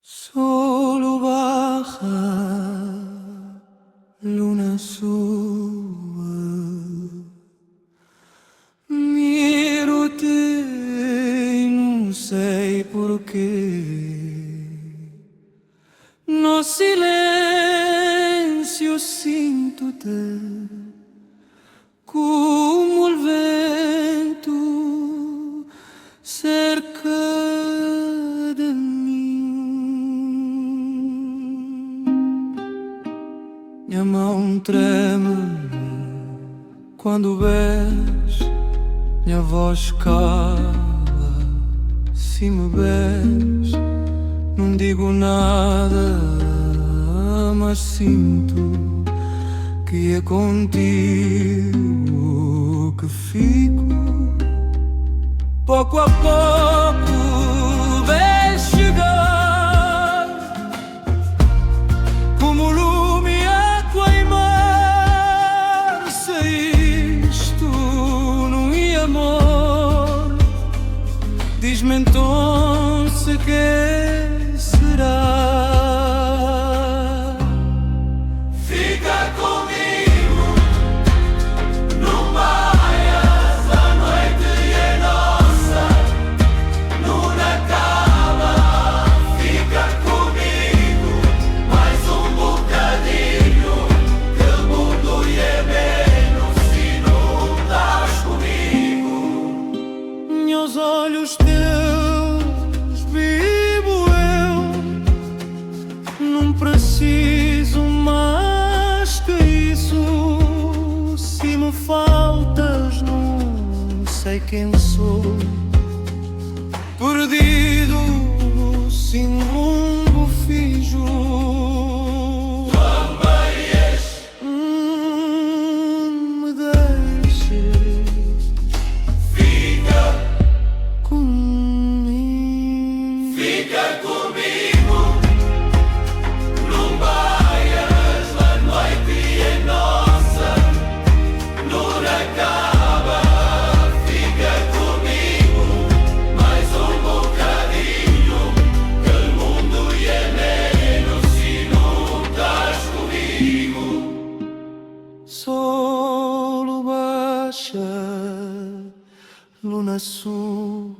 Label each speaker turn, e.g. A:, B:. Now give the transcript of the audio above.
A: Solo baja, luna sua, miro-te e não sei porquê. No silêncio sinto-te como o vento cerca de mim. Minha mão treme quando bebes, minha voz cala se me bebes. Não digo nada, mas sinto que é contigo que fico. Pouco a pouco vês chegar como lume a queimar. Se isto não é amor, diz-me então se que será. Meus olhos teus vivo eu, não preciso mais que isso. Se me faltas, não sei quem sou. Perdido, sem rumo, fijo. Me deixes
B: Fica comigo, não vaias, a noite é nossa, não acaba. Fica comigo, mais um bocadinho, que o mundo é menos se não estás comigo.
A: Solo baixa, luna sul.